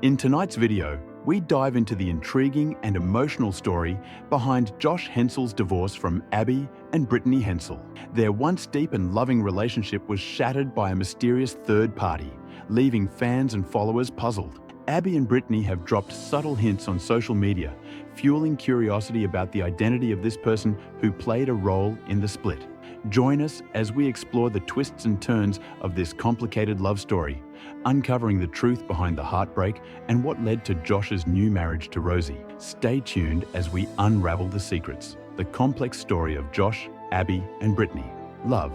In tonight's video, we dive into the intriguing and emotional story behind Josh Hensel's divorce from Abby and Brittany Hensel. Their once deep and loving relationship was shattered by a mysterious third party, leaving fans and followers puzzled. Abby and Brittany have dropped subtle hints on social media, fueling curiosity about the identity of this person who played a role in the split. Join us as we explore the twists and turns of this complicated love story, uncovering the truth behind the heartbreak and what led to Josh's new marriage to Rosy. Stay tuned as we unravel the secrets, the complex story of Josh, Abby, and Brittany. Love,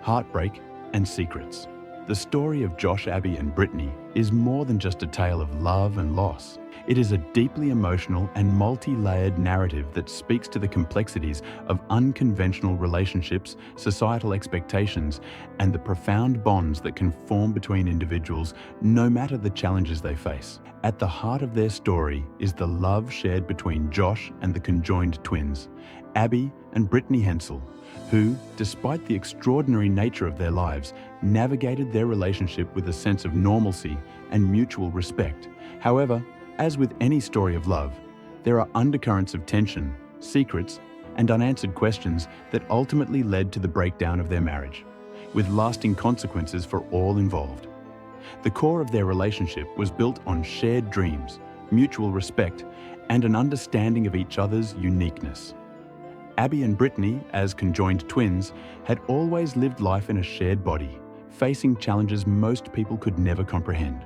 heartbreak, and secrets. The story of Josh, Abby, and Brittany is more than just a tale of love and loss. It is a deeply emotional and multi-layered narrative that speaks to the complexities of unconventional relationships, societal expectations, and the profound bonds that can form between individuals no matter the challenges they face. At the heart of their story is the love shared between Josh and the conjoined twins, Abby and Brittany Hensel, who, despite the extraordinary nature of their lives, navigated their relationship with a sense of normalcy and mutual respect. However, as with any story of love, there are undercurrents of tension, secrets, and unanswered questions that ultimately led to the breakdown of their marriage, with lasting consequences for all involved. The core of their relationship was built on shared dreams, mutual respect, and an understanding of each other's uniqueness. Abby and Brittany, as conjoined twins, had always lived life in a shared body, facing challenges most people could never comprehend.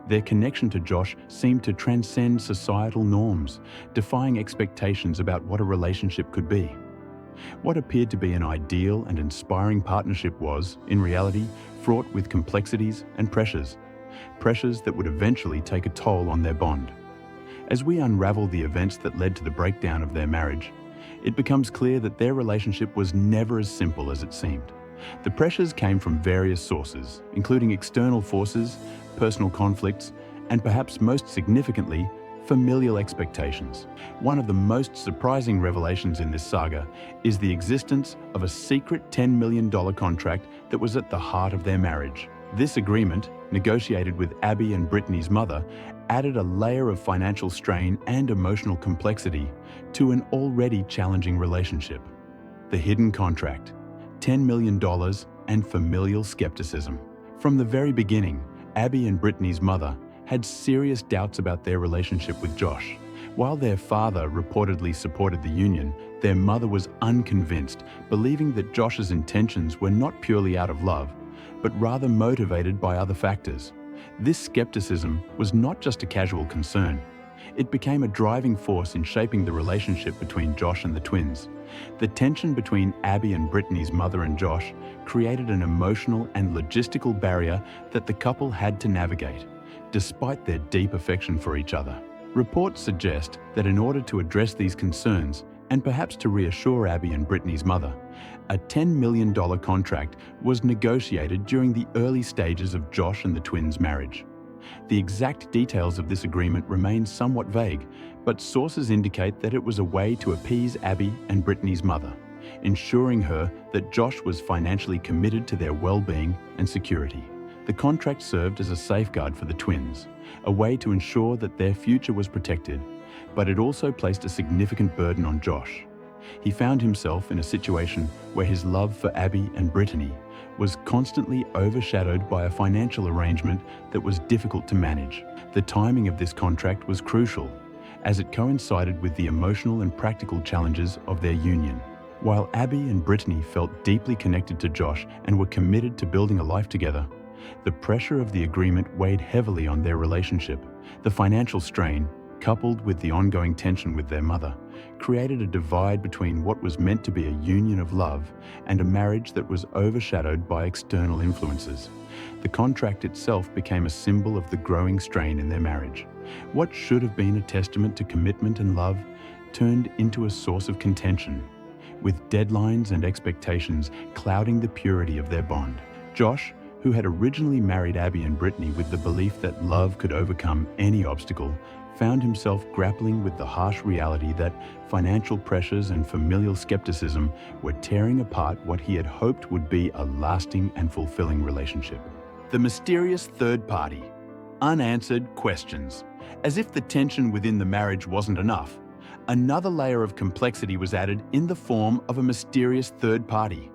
Their connection to Josh seemed to transcend societal norms, defying expectations about what a relationship could be. What appeared to be an ideal and inspiring partnership was, in reality, fraught with complexities and pressures that would eventually take a toll on their bond. As we unravel the events that led to the breakdown of their marriage, it becomes clear that their relationship was never as simple as it seemed. The pressures came from various sources, including external forces, personal conflicts, and perhaps most significantly, familial expectations. One of the most surprising revelations in this saga is the existence of a secret $10 million contract that was at the heart of their marriage. This agreement, negotiated with Abby and Brittany's mother, added a layer of financial strain and emotional complexity to an already challenging relationship. The hidden contract, $10 million, and familial skepticism. From the very beginning, Abby and Brittany's mother had serious doubts about their relationship with Josh. While their father reportedly supported the union, their mother was unconvinced, believing that Josh's intentions were not purely out of love, but rather motivated by other factors. This skepticism was not just a casual concern. It became a driving force in shaping the relationship between Josh and the twins. The tension between Abby and Brittany's mother and Josh created an emotional and logistical barrier that the couple had to navigate, despite their deep affection for each other. Reports suggest that in order to address these concerns, and perhaps to reassure Abby and Brittany's mother, a $10 million contract was negotiated during the early stages of Josh and the twins' marriage. The exact details of this agreement remain somewhat vague, but sources indicate that it was a way to appease Abby and Brittany's mother, ensuring her that Josh was financially committed to their well-being and security. The contract served as a safeguard for the twins, a way to ensure that their future was protected, but it also placed a significant burden on Josh. He found himself in a situation where his love for Abby and Brittany was constantly overshadowed by a financial arrangement that was difficult to manage. The timing of this contract was crucial, as it coincided with the emotional and practical challenges of their union. While Abby and Brittany felt deeply connected to Josh and were committed to building a life together, the pressure of the agreement weighed heavily on their relationship. The financial strain, coupled with the ongoing tension with their mother, created a divide between what was meant to be a union of love and a marriage that was overshadowed by external influences. The contract itself became a symbol of the growing strain in their marriage. What should have been a testament to commitment and love turned into a source of contention, with deadlines and expectations clouding the purity of their bond. Josh, who had originally married Abby and Brittany with the belief that love could overcome any obstacle, found himself grappling with the harsh reality that financial pressures and familial skepticism were tearing apart what he had hoped would be a lasting and fulfilling relationship. The mysterious third party. unanswered questions. As if the tension within the marriage wasn't enough, another layer of complexity was added in the form of a mysterious third party.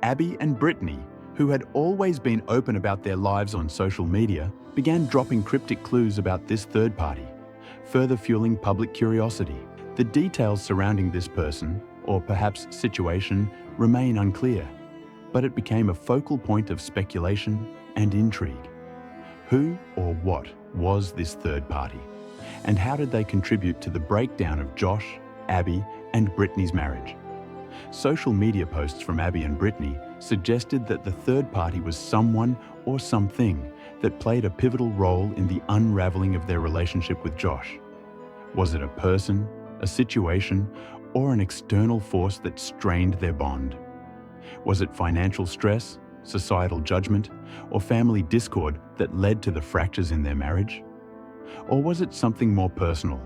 Abby and Brittany, who had always been open about their lives on social media, began dropping cryptic clues about this third party, further fueling public curiosity. The details surrounding this person, or perhaps situation, remain unclear, but it became a focal point of speculation and intrigue. Who or what was this third party? And how did they contribute to the breakdown of Josh, Abby, and Brittany's marriage? Social media posts from Abby and Brittany suggested that the third party was someone or something that played a pivotal role in the unraveling of their relationship with Josh. Was it a person, a situation, or an external force that strained their bond? Was it financial stress, societal judgment, or family discord that led to the fractures in their marriage? Or was it something more personal,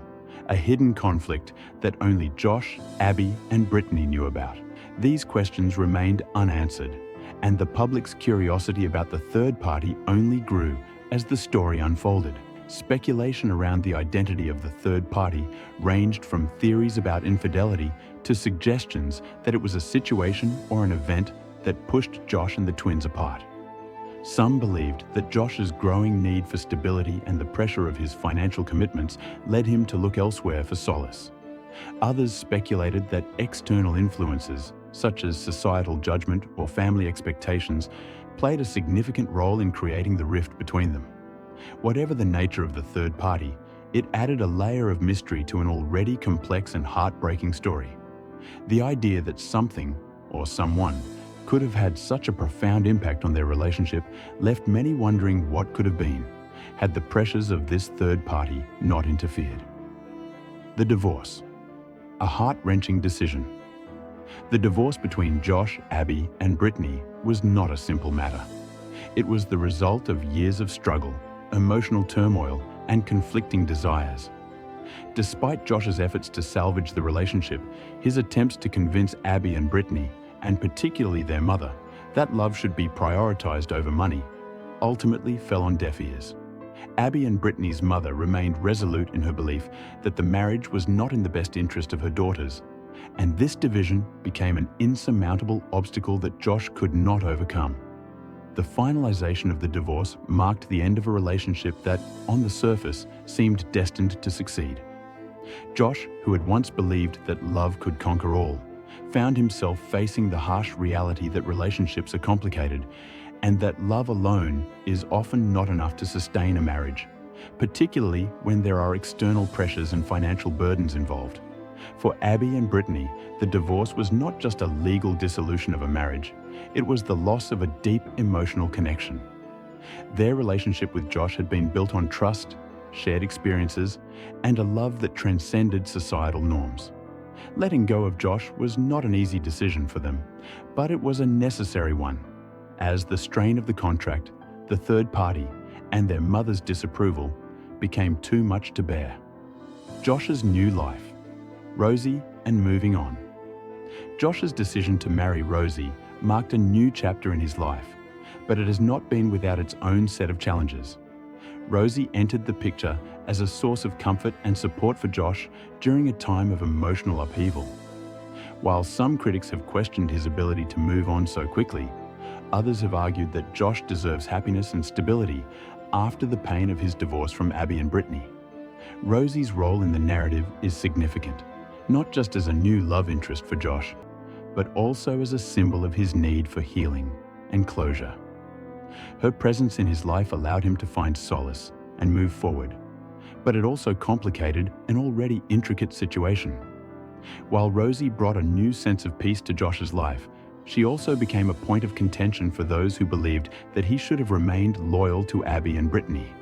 a hidden conflict that only Josh, Abby, and Brittany knew about? These questions remained unanswered, and the public's curiosity about the third party only grew as the story unfolded. Speculation around the identity of the third party ranged from theories about infidelity to suggestions that it was a situation or an event that pushed Josh and the twins apart. Some believed that Josh's growing need for stability and the pressure of his financial commitments led him to look elsewhere for solace. Others speculated that external influences, such as societal judgment or family expectations, played a significant role in creating the rift between them. Whatever the nature of the third party, it added a layer of mystery to an already complex and heartbreaking story. The idea that something, or someone, could have had such a profound impact on their relationship left many wondering what could have been, had the pressures of this third party not interfered. The divorce. A heart-wrenching decision. The divorce between Josh, Abby, and Brittany was not a simple matter. It was the result of years of struggle, emotional turmoil, and conflicting desires. Despite Josh's efforts to salvage the relationship, his attempts to convince Abby and Brittany, and particularly their mother, that love should be prioritized over money, ultimately fell on deaf ears. Abby and Brittany's mother remained resolute in her belief that the marriage was not in the best interest of her daughters, and this division became an insurmountable obstacle that Josh could not overcome. The finalization of the divorce marked the end of a relationship that, on the surface, seemed destined to succeed. Josh, who had once believed that love could conquer all, found himself facing the harsh reality that relationships are complicated and that love alone is often not enough to sustain a marriage, particularly when there are external pressures and financial burdens involved. For Abby and Brittany, the divorce was not just a legal dissolution of a marriage, it was the loss of a deep emotional connection. Their relationship with Josh had been built on trust, shared experiences, and a love that transcended societal norms. Letting go of Josh was not an easy decision for them, but it was a necessary one, as the strain of the contract, the third party, and their mother's disapproval became too much to bear. Josh's new life. Rosy and moving on. Josh's decision to marry Rosy marked a new chapter in his life, but it has not been without its own set of challenges. Rosy entered the picture as a source of comfort and support for Josh during a time of emotional upheaval. While some critics have questioned his ability to move on so quickly, others have argued that Josh deserves happiness and stability after the pain of his divorce from Abby and Brittany. Rosy's role in the narrative is significant, not just as a new love interest for Josh, but also as a symbol of his need for healing and closure. Her presence in his life allowed him to find solace and move forward, but it also complicated an already intricate situation. While Rosy brought a new sense of peace to Josh's life, she also became a point of contention for those who believed that he should have remained loyal to Abby and Brittany.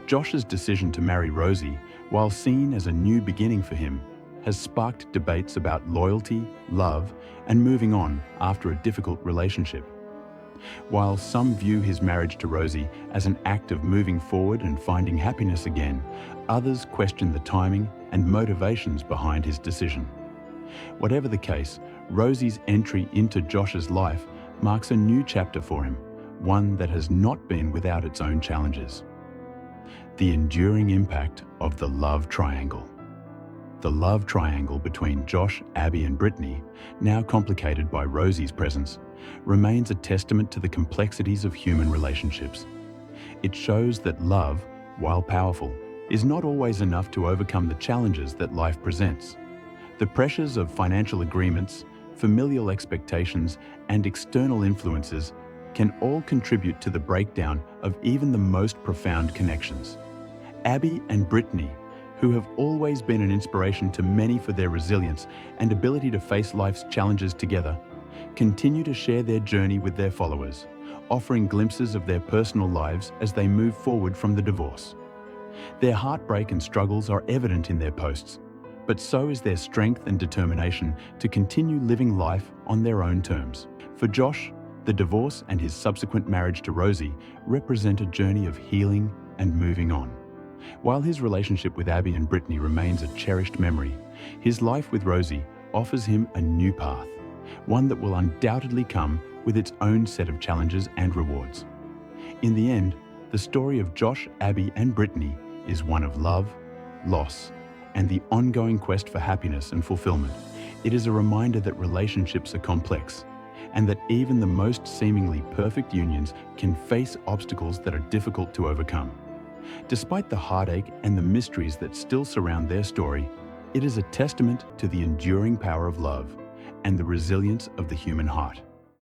Josh's decision to marry Rosy, while seen as a new beginning for him, has sparked debates about loyalty, love, and moving on after a difficult relationship. While some view his marriage to Rosy as an act of moving forward and finding happiness again, others question the timing and motivations behind his decision. Whatever the case, Rosy's entry into Josh's life marks a new chapter for him, one that has not been without its own challenges. The enduring impact of the love triangle. The love triangle between Josh, Abby and Brittany, now complicated by Rosy's presence, remains a testament to the complexities of human relationships. It shows that love, while powerful, is not always enough to overcome the challenges that life presents. The pressures of financial agreements, familial expectations, and external influences can all contribute to the breakdown of even the most profound connections. Abby and Brittany, who have always been an inspiration to many for their resilience and ability to face life's challenges together, continue to share their journey with their followers, offering glimpses of their personal lives as they move forward from the divorce. Their heartbreak and struggles are evident in their posts, but so is their strength and determination to continue living life on their own terms. For Josh, the divorce and his subsequent marriage to Rosy represent a journey of healing and moving on. While his relationship with Abby and Brittany remains a cherished memory, his life with Rosy offers him a new path, one that will undoubtedly come with its own set of challenges and rewards. In the end, the story of Josh, Abby and Brittany is one of love, loss, and the ongoing quest for happiness and fulfillment. It is a reminder that relationships are complex, and that even the most seemingly perfect unions can face obstacles that are difficult to overcome. Despite the heartache and the mysteries that still surround their story, it is a testament to the enduring power of love and the resilience of the human heart.